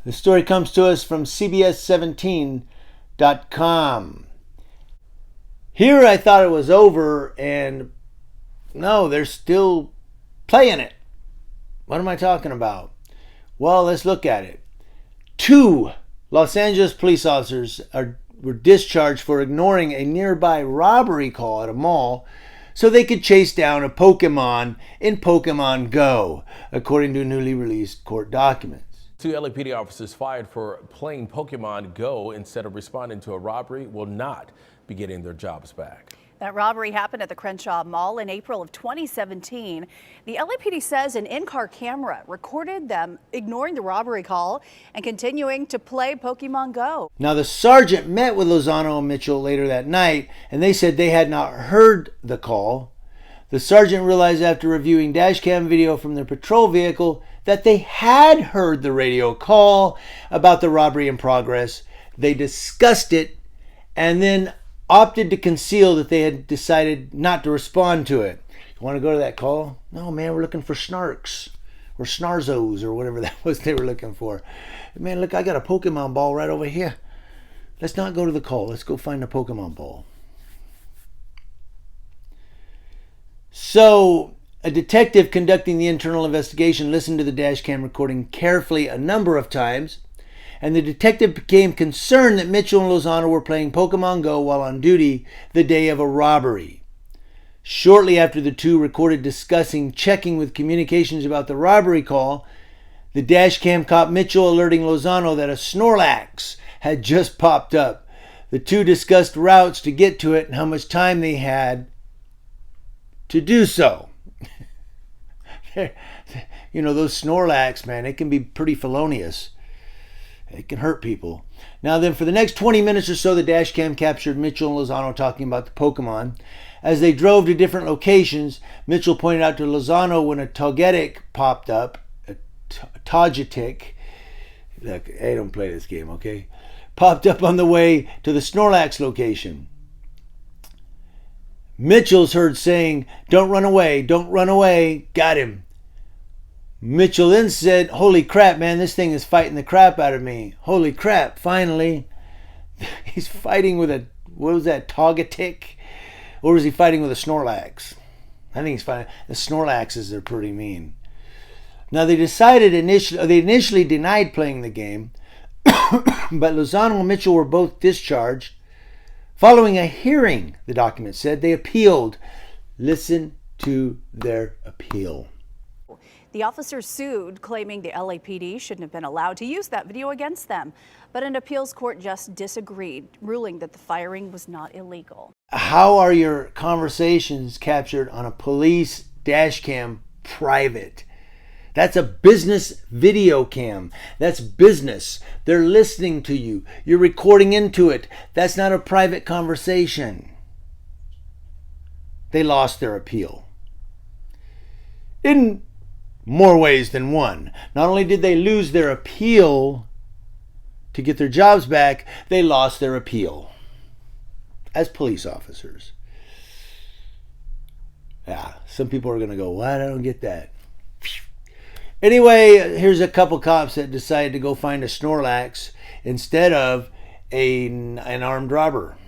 The story comes to us from CBS17.com. Here I thought it was over, and no, they're still playing it. What am I talking about? Well, let's look at it. 2 Los Angeles police officers were discharged for ignoring a nearby robbery call at a mall so they could chase down a Pokemon in Pokemon Go, according to newly released court documents. 2 LAPD officers fired for playing Pokemon Go instead of responding to a robbery will not be getting their jobs back. That robbery happened at the Crenshaw Mall in April of 2017. The LAPD says an in-car camera recorded them ignoring the robbery call and continuing to play Pokemon Go. Now, the sergeant met with Lozano and Mitchell later that night, and they said they had not heard the call. The sergeant realized after reviewing dash cam video from their patrol vehicle that they had heard the radio call about the robbery in progress. They discussed it and then opted to conceal that they had decided not to respond to it. You want to go to that call? No, man, we're looking for Snarks or Snarzos or whatever that was they were looking for. Man, look, I got a Pokemon ball right over here. Let's not go to the call. Let's go find a Pokemon ball. So, a detective conducting the internal investigation listened to the dash cam recording carefully a number of times, and the detective became concerned that Mitchell and Lozano were playing Pokemon Go while on duty the day of a robbery. Shortly after the two recorded discussing checking with communications about the robbery call, the dash cam caught Mitchell alerting Lozano that a Snorlax had just popped up. The two discussed routes to get to it and how much time they had to do so. You know, those Snorlax, man, they can be pretty felonious. It can hurt people. Now then, for the next 20 minutes or so, the dash cam captured Mitchell and Lozano talking about the Pokemon. As they drove to different locations, Mitchell pointed out to Lozano when a Togetic popped up, a Togetic, look, I don't play this game, okay? Popped up on the way to the Snorlax location. Mitchell's heard saying, "Don't run away, don't run away, got him." Mitchell then said, "Holy crap, man, this thing is fighting the crap out of me. Holy crap, finally." He's fighting with a, what was that, Togetic? Or was he fighting with a Snorlax? I think he's fighting, the Snorlaxes are pretty mean. Now they initially denied playing the game, but Lozano and Mitchell were both discharged. Following a hearing, the document said, they appealed. Listen to their appeal. The officers sued, claiming the LAPD shouldn't have been allowed to use that video against them. But an appeals court just disagreed, ruling that the firing was not illegal. How are your conversations captured on a police dash cam private? That's a business video cam. That's business. They're listening to you. You're recording into it. That's not a private conversation. They lost their appeal. In more ways than one. Not only did they lose their appeal to get their jobs back, they lost their appeal as police officers. Yeah, some people are going to go, "What? I don't get that." Anyway, here's a couple cops that decided to go find a Snorlax instead of an armed robber.